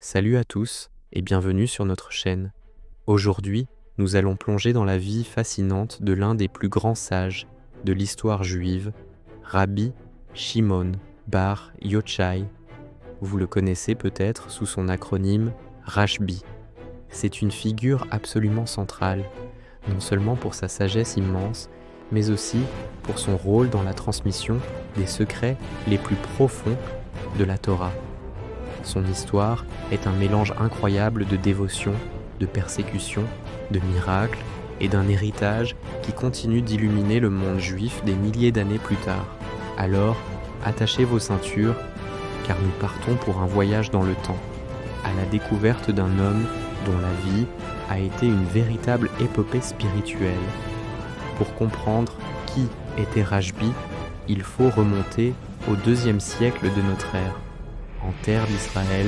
Salut à tous et bienvenue sur notre chaîne. Aujourd'hui, nous allons plonger dans la vie fascinante de l'un des plus grands sages de l'histoire juive, Rabbi Shimon bar Yochai. Vous le connaissez peut-être sous son acronyme Rashbi. C'est une figure absolument centrale, non seulement pour sa sagesse immense, mais aussi pour son rôle dans la transmission des secrets les plus profonds de la Torah. Son histoire est un mélange incroyable de dévotion, de persécution, de miracles et d'un héritage qui continue d'illuminer le monde juif des milliers d'années plus tard. Alors, attachez vos ceintures, car nous partons pour un voyage dans le temps, à la découverte d'un homme dont la vie a été une véritable épopée spirituelle. Pour comprendre qui était Rashbi, il faut remonter au IIe siècle de notre ère, en terre d'Israël,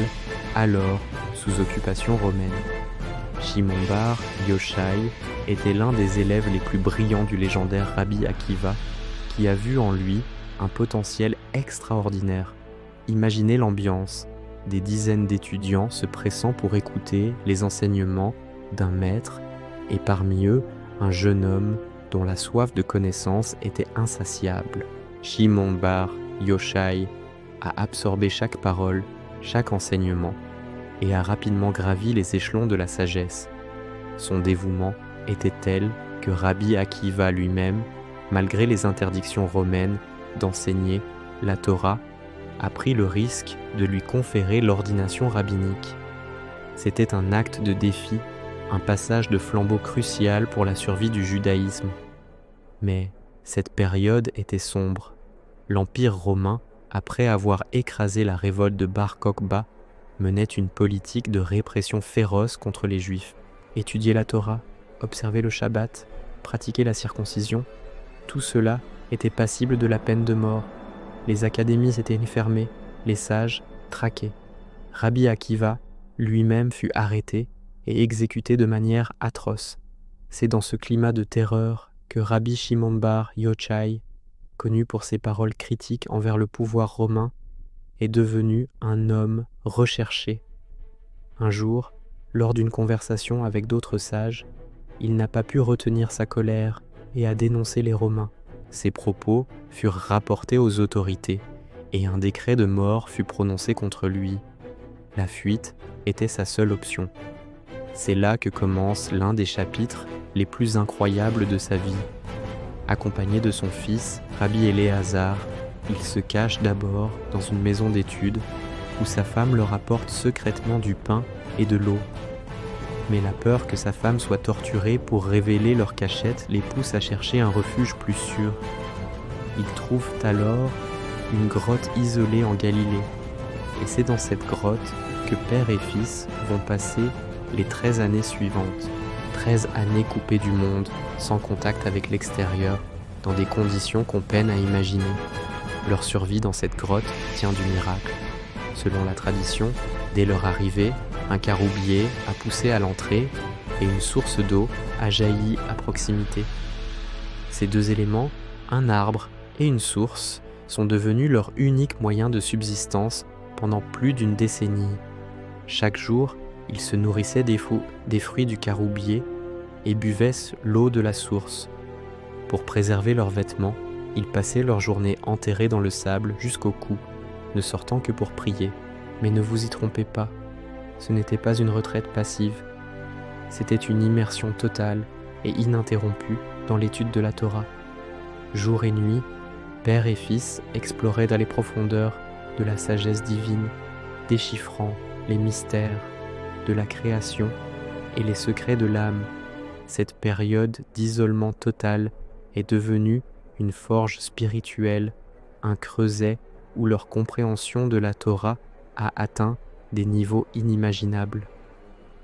alors sous occupation romaine. Shimon bar Yochai était l'un des élèves les plus brillants du légendaire Rabbi Akiva, qui a vu en lui un potentiel extraordinaire. Imaginez l'ambiance, des dizaines d'étudiants se pressant pour écouter les enseignements d'un maître, et parmi eux, un jeune homme dont la soif de connaissance était insatiable. Shimon bar Yochai a absorbé chaque parole, chaque enseignement, et a rapidement gravi les échelons de la sagesse. Son dévouement était tel que Rabbi Akiva lui-même, malgré les interdictions romaines d'enseigner la Torah, a pris le risque de lui conférer l'ordination rabbinique. C'était un acte de défi, un passage de flambeau crucial pour la survie du judaïsme. Mais cette période était sombre. L'Empire romain, après avoir écrasé la révolte de Bar Kokhba, menait une politique de répression féroce contre les Juifs. Étudier la Torah, observer le Shabbat, pratiquer la circoncision, tout cela était passible de la peine de mort. Les académies étaient fermées, les sages traqués. Rabbi Akiva lui-même fut arrêté et exécuté de manière atroce. C'est dans ce climat de terreur que Rabbi Shimon bar Yochai, connu pour ses paroles critiques envers le pouvoir romain, est devenu un homme recherché. Un jour, lors d'une conversation avec d'autres sages, il n'a pas pu retenir sa colère et a dénoncé les Romains. Ses propos furent rapportés aux autorités et un décret de mort fut prononcé contre lui. La fuite était sa seule option. C'est là que commence l'un des chapitres les plus incroyables de sa vie. Accompagné de son fils, Rabbi Éléazar, il se cache d'abord dans une maison d'études où sa femme leur apporte secrètement du pain et de l'eau. Mais la peur que sa femme soit torturée pour révéler leur cachette les pousse à chercher un refuge plus sûr. Ils trouvent alors une grotte isolée en Galilée. Et c'est dans cette grotte que père et fils vont passer les 13 années suivantes. 13 années coupées du monde, sans contact avec l'extérieur, dans des conditions qu'on peine à imaginer. Leur survie dans cette grotte tient du miracle. Selon la tradition, dès leur arrivée, un caroubier a poussé à l'entrée et une source d'eau a jailli à proximité. Ces deux éléments, un arbre et une source, sont devenus leur unique moyen de subsistance pendant plus d'une décennie. Chaque jour, ils se nourrissaient des fruits du caroubier et buvaient l'eau de la source. Pour préserver leurs vêtements, ils passaient leur journée enterrés dans le sable jusqu'au cou, ne sortant que pour prier. Mais ne vous y trompez pas, ce n'était pas une retraite passive. C'était une immersion totale et ininterrompue dans l'étude de la Torah. Jour et nuit, père et fils exploraient dans les profondeurs de la sagesse divine, déchiffrant les mystères de la création et les secrets de l'âme. Cette période d'isolement total est devenue une forge spirituelle, un creuset où leur compréhension de la Torah a atteint des niveaux inimaginables.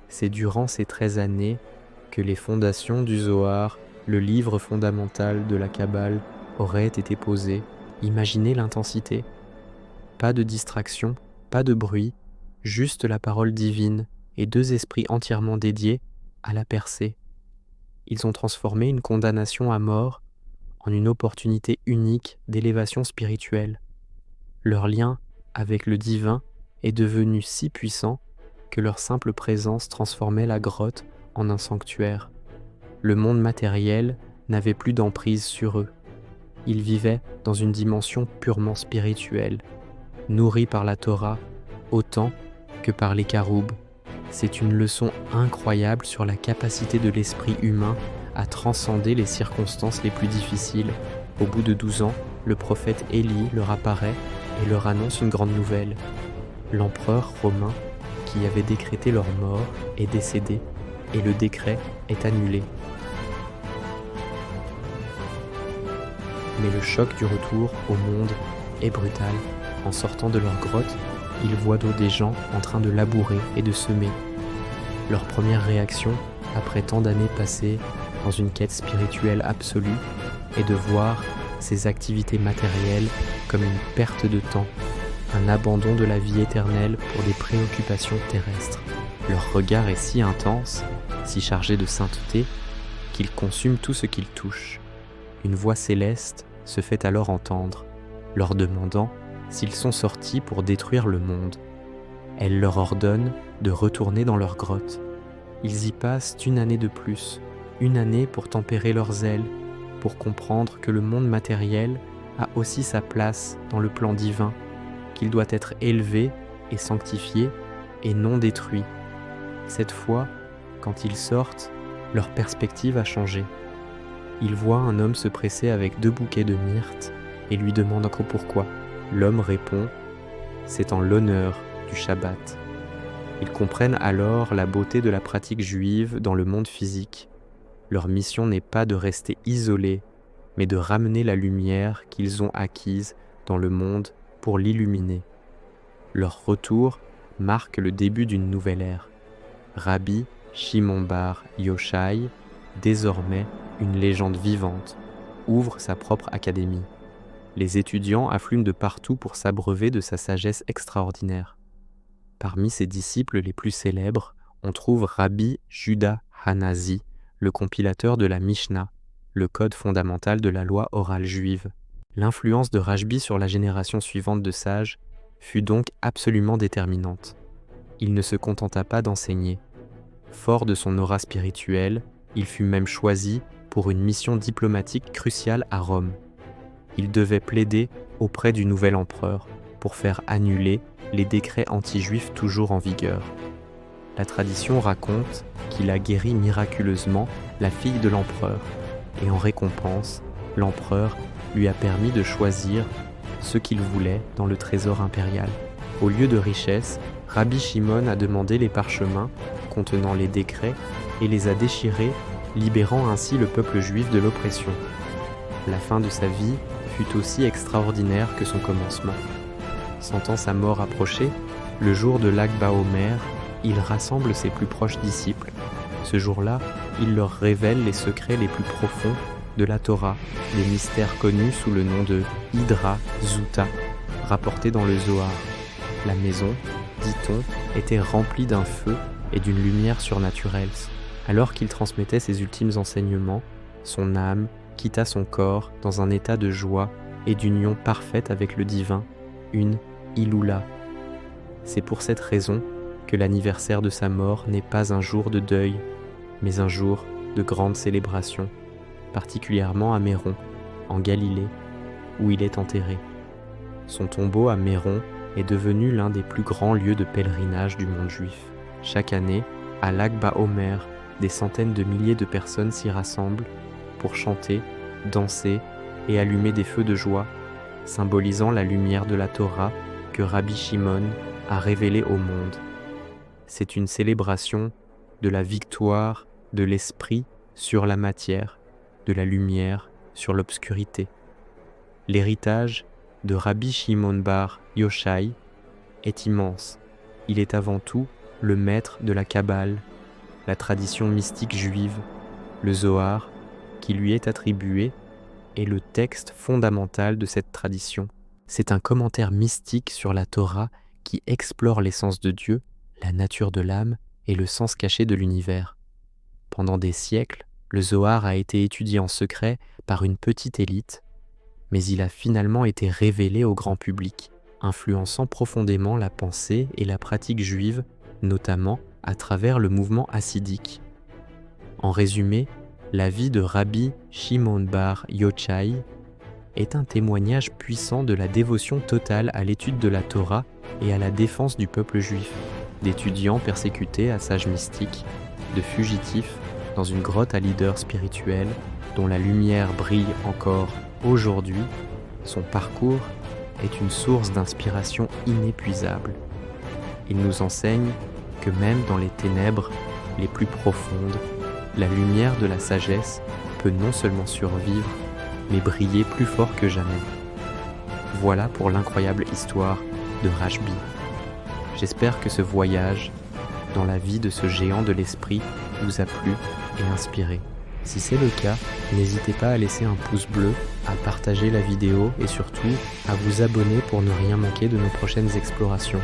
C'est durant ces 13 années que les fondations du Zohar, le livre fondamental de la Kabbale, auraient été posées. Imaginez l'intensité. Pas de distraction, pas de bruit, juste la parole divine et deux esprits entièrement dédiés à la percée. Ils ont transformé une condamnation à mort en une opportunité unique d'élévation spirituelle. Leur lien avec le divin est devenu si puissant que leur simple présence transformait la grotte en un sanctuaire. Le monde matériel n'avait plus d'emprise sur eux. Ils vivaient dans une dimension purement spirituelle, nourris par la Torah autant que par les Karoub. C'est une leçon incroyable sur la capacité de l'esprit humain à transcender les circonstances les plus difficiles. Au bout de 12 ans, le prophète Élie leur apparaît et leur annonce une grande nouvelle. L'empereur romain qui avait décrété leur mort est décédé et le décret est annulé. Mais le choc du retour au monde est brutal. En sortant de leur grotte, ils voient des gens en train de labourer et de semer. Leur première réaction, après tant d'années passées dans une quête spirituelle absolue, est de voir ces activités matérielles comme une perte de temps, un abandon de la vie éternelle pour des préoccupations terrestres. Leur regard est si intense, si chargé de sainteté, qu'ils consument tout ce qu'ils touchent. Une voix céleste se fait alors entendre, leur demandant s'ils sont sortis pour détruire le monde. Elle leur ordonne de retourner dans leur grotte. Ils y passent une année de plus, une année pour tempérer leurs ailes, pour comprendre que le monde matériel a aussi sa place dans le plan divin, qu'il doit être élevé et sanctifié et non détruit. Cette fois, quand ils sortent, leur perspective a changé. Ils voient un homme se presser avec 2 bouquets de myrte et lui demandent encore pourquoi. L'homme répond « C'est en l'honneur du Shabbat ». Ils comprennent alors la beauté de la pratique juive dans le monde physique. Leur mission n'est pas de rester isolés, mais de ramener la lumière qu'ils ont acquise dans le monde pour l'illuminer. Leur retour marque le début d'une nouvelle ère. Rabbi Shimon bar Yochai, désormais une légende vivante, ouvre sa propre académie. Les étudiants affluent de partout pour s'abreuver de sa sagesse extraordinaire. Parmi ses disciples les plus célèbres, on trouve Rabbi Judah Hanazi, le compilateur de la Mishnah, le code fondamental de la loi orale juive. L'influence de Rajbi sur la génération suivante de sages fut donc absolument déterminante. Il ne se contenta pas d'enseigner. Fort de son aura spirituelle, il fut même choisi pour une mission diplomatique cruciale à Rome. Il devait plaider auprès du nouvel empereur pour faire annuler les décrets anti-juifs toujours en vigueur. La tradition raconte qu'il a guéri miraculeusement la fille de l'empereur et en récompense, l'empereur lui a permis de choisir ce qu'il voulait dans le trésor impérial. Au lieu de richesse, Rabbi Shimon a demandé les parchemins contenant les décrets et les a déchirés, libérant ainsi le peuple juif de l'oppression. La fin de sa vie fut aussi extraordinaire que son commencement. Sentant sa mort approcher, le jour de Lag BaOmer, il rassemble ses plus proches disciples. Ce jour-là, il leur révèle les secrets les plus profonds de la Torah, des mystères connus sous le nom de Hydra Zuta, rapportés dans le Zohar. La maison, dit-on, était remplie d'un feu et d'une lumière surnaturelle. Alors qu'il transmettait ses ultimes enseignements, son âme quitta son corps dans un état de joie et d'union parfaite avec le divin, une Iloula. C'est pour cette raison que l'anniversaire de sa mort n'est pas un jour de deuil, mais un jour de grande célébration, particulièrement à Méron, en Galilée, où il est enterré. Son tombeau à Méron est devenu l'un des plus grands lieux de pèlerinage du monde juif. Chaque année, à Lag BaOmer, des centaines de milliers de personnes s'y rassemblent pour chanter, danser et allumer des feux de joie, symbolisant la lumière de la Torah que Rabbi Shimon a révélée au monde. C'est une célébration de la victoire de l'esprit sur la matière, de la lumière sur l'obscurité. L'héritage de Rabbi Shimon bar Yochai est immense. Il est avant tout le maître de la Kabbale, la tradition mystique juive, le Zohar, qui lui est attribué, est le texte fondamental de cette tradition. C'est un commentaire mystique sur la Torah qui explore l'essence de Dieu, la nature de l'âme et le sens caché de l'univers. Pendant des siècles, le Zohar a été étudié en secret par une petite élite, mais il a finalement été révélé au grand public, influençant profondément la pensée et la pratique juive, notamment à travers le mouvement hassidique. En résumé, la vie de Rabbi Shimon bar Yochai est un témoignage puissant de la dévotion totale à l'étude de la Torah et à la défense du peuple juif, d'étudiants persécutés à sages mystiques, de fugitifs dans une grotte à leaders spirituels dont la lumière brille encore aujourd'hui. Son parcours est une source d'inspiration inépuisable. Il nous enseigne que même dans les ténèbres les plus profondes, la lumière de la sagesse peut non seulement survivre, mais briller plus fort que jamais. Voilà pour l'incroyable histoire de Rashbi. J'espère que ce voyage dans la vie de ce géant de l'esprit vous a plu et inspiré. Si c'est le cas, n'hésitez pas à laisser un pouce bleu, à partager la vidéo et surtout à vous abonner pour ne rien manquer de nos prochaines explorations.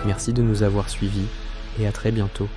Merci de nous avoir suivis et à très bientôt.